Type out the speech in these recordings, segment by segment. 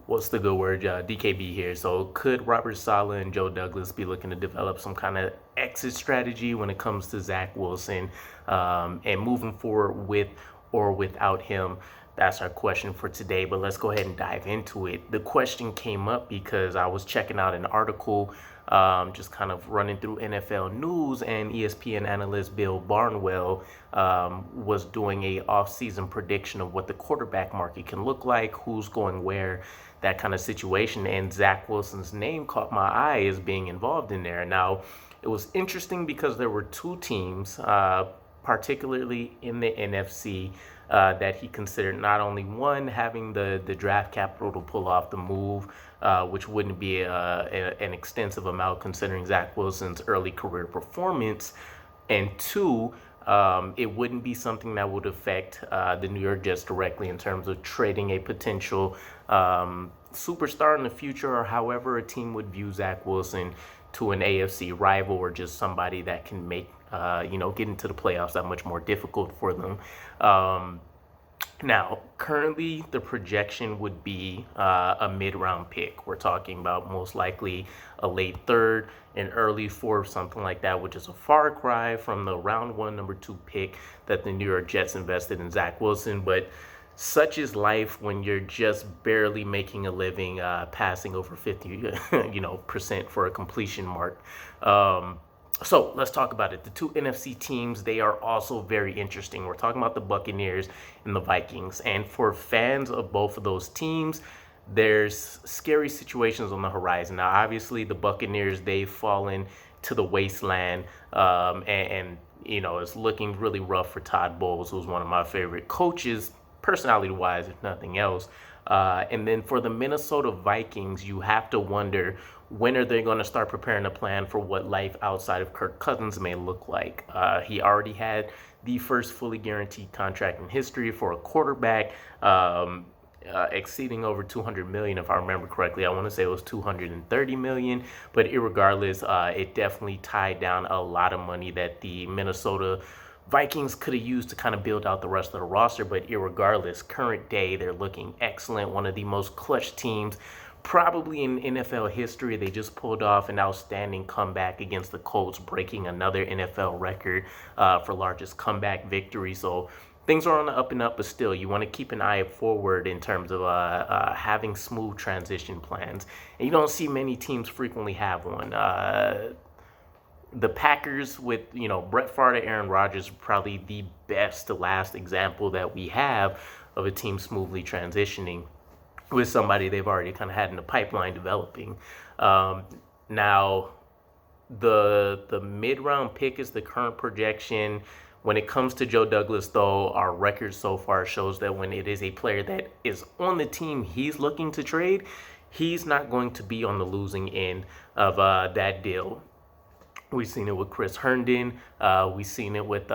What's the good word? DKB here. So could Robert Saleh and Joe Douglas be looking to develop some kind of exit strategy when it comes to Zach Wilson and moving forward with or without him? That's our question for today, but let's go ahead and dive into it. The question came up because I was checking out an article, just kind of running through NFL news, and ESPN analyst Bill Barnwell was doing a off-season prediction of what the quarterback market can look like, who's going where, that kind of situation. And Zach Wilson's name caught my eye as being involved in there. Now, it was interesting because there were two teams, particularly in the NFC, that he considered, not only one having the draft capital to pull off the move, which wouldn't be an extensive amount considering Zach Wilson's early career performance, and two, it wouldn't be something that would affect the New York Jets directly in terms of trading a potential superstar in the future, or however a team would view Zach Wilson, to an AFC rival or just somebody that can make get into the playoffs that much more difficult for them. Now, currently, the projection would be a mid-round pick. We're talking about most likely a late third, an early fourth, something like that, which is a far cry from the round one, number two pick that the New York Jets invested in Zach Wilson. But such is life when you're just barely making a living, passing over 50% for a completion mark. So let's talk about it. The two NFC teams, they are also very interesting. We're talking about the Buccaneers and the Vikings. And for fans of both of those teams, there's scary situations on the horizon. Now, obviously, the Buccaneers, they've fallen to the wasteland, and it's looking really rough for Todd Bowles, who's one of my favorite coaches, personality-wise, if nothing else. And then for the Minnesota Vikings, you have to wonder, when are they going to start preparing a plan for what life outside of Kirk Cousins may look like? He already had the first fully guaranteed contract in history for a quarterback, exceeding over $200 million, if I remember correctly. I want to say it was $230 million, but irregardless, it definitely tied down a lot of money that the Minnesota Vikings could have used to kind of build out the rest of the roster. But irregardless, current day, they're looking excellent. One of the most clutch teams probably in NFL history. They just pulled off an outstanding comeback against the Colts, breaking another NFL record for largest comeback victory. So things are on the up and up, but still, you want to keep an eye forward in terms of having smooth transition plans. And you don't see many teams frequently have one. The Packers with, Brett Favre to Aaron Rodgers, probably the best to last example that we have of a team smoothly transitioning with somebody they've already kind of had in the pipeline developing. Now, the mid-round pick is the current projection. When it comes to Joe Douglas, though, our record so far shows that when it is a player that is on the team he's looking to trade, he's not going to be on the losing end of that deal. We've seen it with Chris Herndon. We've seen it with,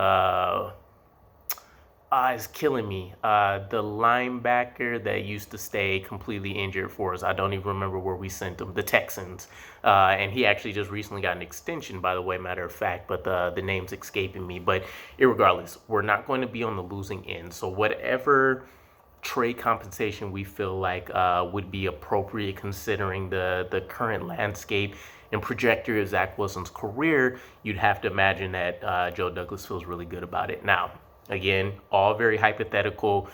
it's killing me, the linebacker that used to stay completely injured for us. I don't even remember where we sent him, the Texans. And he actually just recently got an extension, by the way, matter of fact, but the name's escaping me. But irregardless, we're not going to be on the losing end. So whatever trade compensation we feel like would be appropriate considering the current landscape and trajectory of Zach Wilson's career, you'd have to imagine that Joe Douglas feels really good about it. Now, again, all very hypothetical.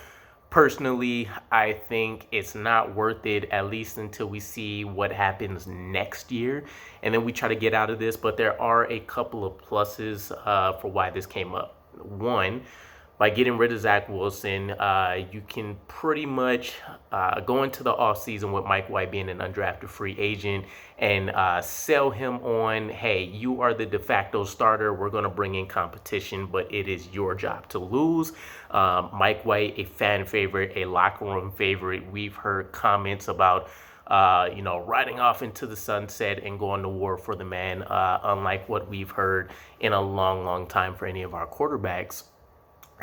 Personally, I think it's not worth it, at least until we see what happens next year, and then we try to get out of this. But there are a couple of pluses for why this came up. One, by getting rid of Zach Wilson, you can pretty much go into the offseason with Mike White being an undrafted free agent and sell him on, hey, you are the de facto starter. We're going to bring in competition, but it is your job to lose. Mike White, a fan favorite, a locker room favorite. We've heard comments about riding off into the sunset and going to war for the man, unlike what we've heard in a long, long time for any of our quarterbacks.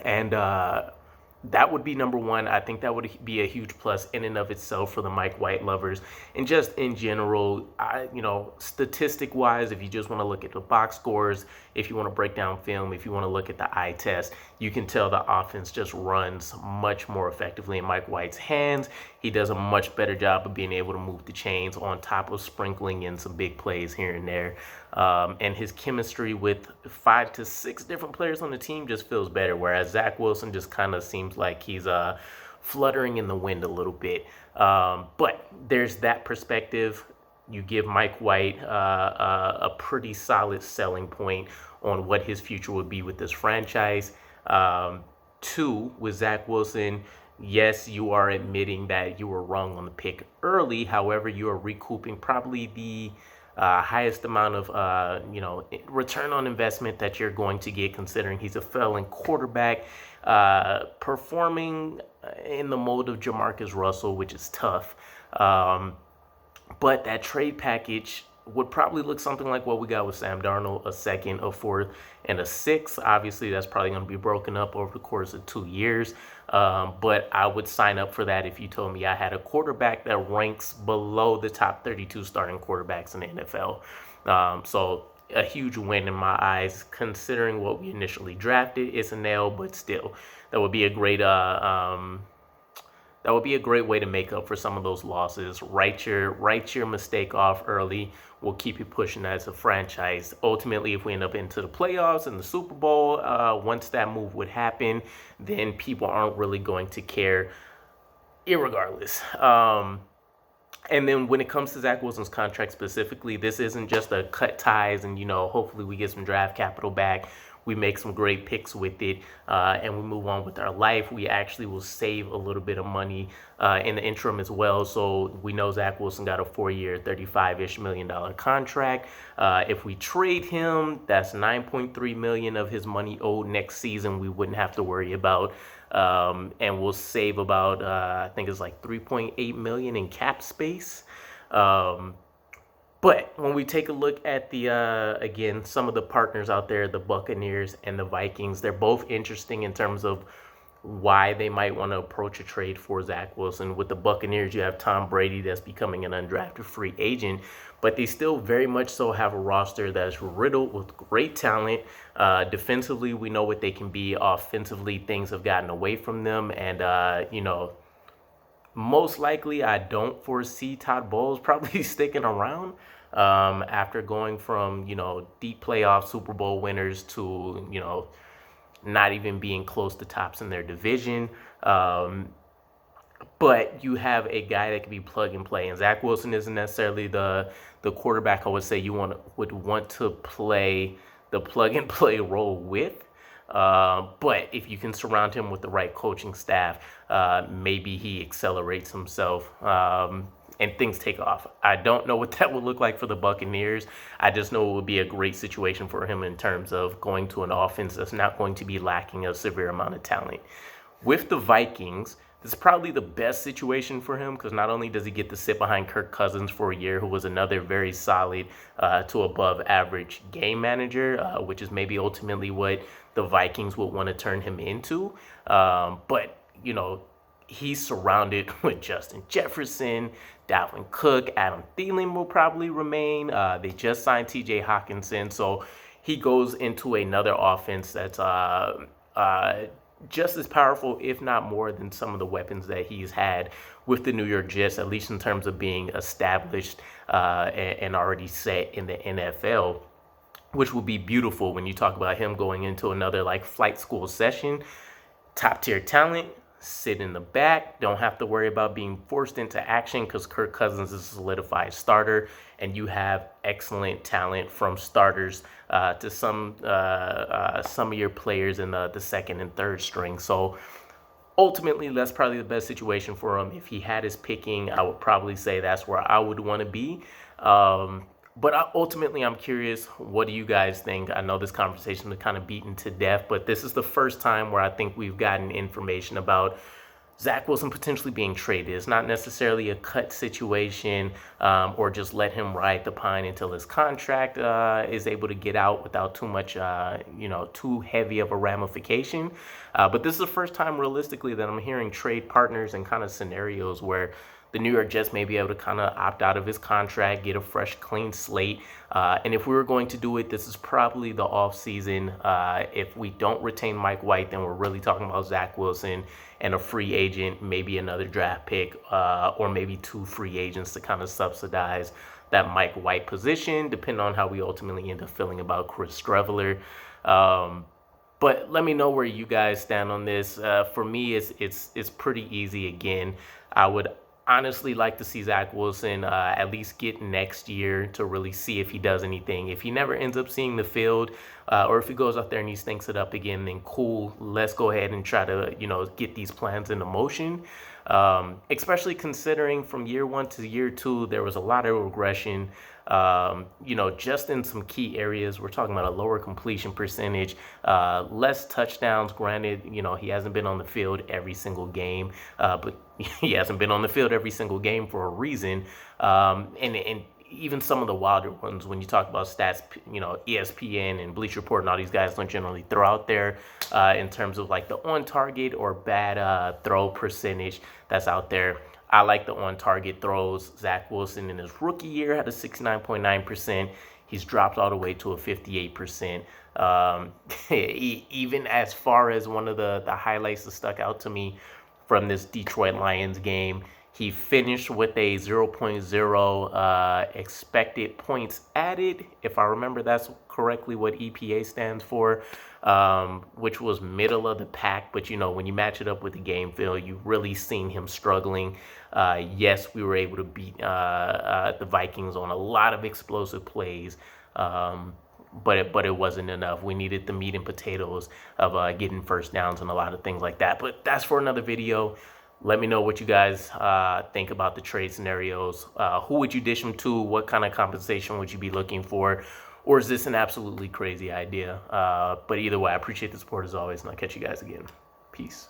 And that would be number one. I think that would be a huge plus in and of itself for the Mike White lovers. And just in general, statistic wise, if you just want to look at the box scores, if you want to break down film, if you want to look at the eye test, you can tell the offense just runs much more effectively in Mike White's hands. he does a much better job of being able to move the chains on top of sprinkling in some big plays here and there. And his chemistry with 5 to 6 different players on the team just feels better, whereas Zach Wilson just kind of seems like he's fluttering in the wind a little bit. But there's that perspective. You give Mike White a pretty solid selling point on what his future would be with this franchise. 2, with Zach Wilson, yes, you are admitting that you were wrong on the pick early. However, you are recouping probably the highest amount of return on investment that you're going to get, considering he's a failing quarterback, performing in the mold of Jamarcus Russell, which is tough. But that trade package would probably look something like what we got with Sam Darnold: a second, a fourth, and a sixth. Obviously, that's probably going to be broken up over the course of 2 years. But I would sign up for that if you told me I had a quarterback that ranks below the top 32 starting quarterbacks in the NFL. So a huge win in my eyes, considering what we initially drafted. It's a nail, but still, that would be a great way to make up for some of those losses. Write your mistake off early. We'll keep you pushing as a franchise. Ultimately, if we end up into the playoffs and the Super Bowl, once that move would happen, then people aren't really going to care irregardless. And then when it comes to Zach Wilson's contract specifically, this isn't just a cut ties and, hopefully we get some draft capital back. We make some great picks with it, and we move on with our life. We actually will save a little bit of money in the interim as well. So we know Zach Wilson got a 4-year, $35-ish million contract. If we trade him, that's $9.3 million of his money owed next season. We wouldn't have to worry about, and we'll save about I think it's like $3.8 million in cap space. But when we take a look at the, again, some of the partners out there, the Buccaneers and the Vikings, they're both interesting in terms of why they might want to approach a trade for Zach Wilson. With the Buccaneers, you have Tom Brady that's becoming an undrafted free agent, but they still very much so have a roster that's riddled with great talent. Defensively, we know what they can be. Offensively, things have gotten away from them, and, most likely, I don't foresee Todd Bowles probably sticking around after going from, deep playoff Super Bowl winners to, not even being close to tops in their division. But you have a guy that can be plug and play. And Zach Wilson isn't necessarily the quarterback I would say you would want to play the plug and play role with. But if you can surround him with the right coaching staff, maybe he accelerates himself and things take off. I don't know what that would look like for the Buccaneers. I just know it would be a great situation for him in terms of going to an offense that's not going to be lacking a severe amount of talent. With the Vikings, this is probably the best situation for him because not only does he get to sit behind Kirk Cousins for a year, who was another very solid to above average game manager, which is maybe ultimately what the Vikings would want to turn him into. But, he's surrounded with Justin Jefferson, Dalvin Cook, Adam Thielen will probably remain. They just signed TJ Hawkinson. So he goes into another offense that's just as powerful, if not more, than some of the weapons that he's had with the New York Jets, at least in terms of being established and already set in the NFL, which will be beautiful when you talk about him going into another flight school session. Top tier talent, sit in the back, don't have to worry about being forced into action because Kirk Cousins is a solidified starter, and you have excellent talent from starters to some of your players in the second and third string. So ultimately, that's probably the best situation for him. If he had his picking, I would probably say that's where I would want to be. But ultimately, I'm curious, what do you guys think? I know this conversation is kind of beaten to death, but this is the first time where I think we've gotten information about Zach Wilson potentially being traded. It's not necessarily a cut situation or just let him ride the pine until his contract is able to get out without too much, too heavy of a ramification. But this is the first time realistically that I'm hearing trade partners and kind of scenarios where the New York Jets may be able to kind of opt out of his contract, get a fresh, clean slate. And if we were going to do it, this is probably the offseason. If we don't retain Mike White, then we're really talking about Zach Wilson and a free agent, maybe another draft pick, or maybe 2 free agents to kind of subsidize that Mike White position, depending on how we ultimately end up feeling about Chris Streveler. But let me know where you guys stand on this. For me, it's pretty easy. Again, I would honestly like to see Zach Wilson at least get next year to really see if he does anything. If he never ends up seeing the field, or if he goes out there and he stinks it up again, then cool. Let's go ahead and try to, get these plans into motion. Especially considering from year 1 to year 2, there was a lot of regression. Just in some key areas. We're talking about a lower completion percentage, less touchdowns. Granted, he hasn't been on the field every single game, but he hasn't been on the field every single game for a reason. And even some of the wilder ones, when you talk about stats, ESPN and Bleacher Report and all these guys don't generally throw out there in terms of like the on target or bad throw percentage that's out there. I like the on-target throws. Zach Wilson in his rookie year had a 69.9%. He's dropped all the way to a 58%. Even as far as one of the highlights that stuck out to me from this Detroit Lions game, he finished with a 0.0 expected points added. If I remember, that's correctly what EPA stands for, which was middle of the pack. But, when you match it up with the game film, you really seen him struggling. Yes, we were able to beat the Vikings on a lot of explosive plays, but it wasn't enough. We needed the meat and potatoes of getting first downs and a lot of things like that. But that's for another video. Let me know what you guys think about the trade scenarios. Who would you dish them to? What kind of compensation would you be looking for? Or is this an absolutely crazy idea? But either way, I appreciate the support as always, and I'll catch you guys again. Peace.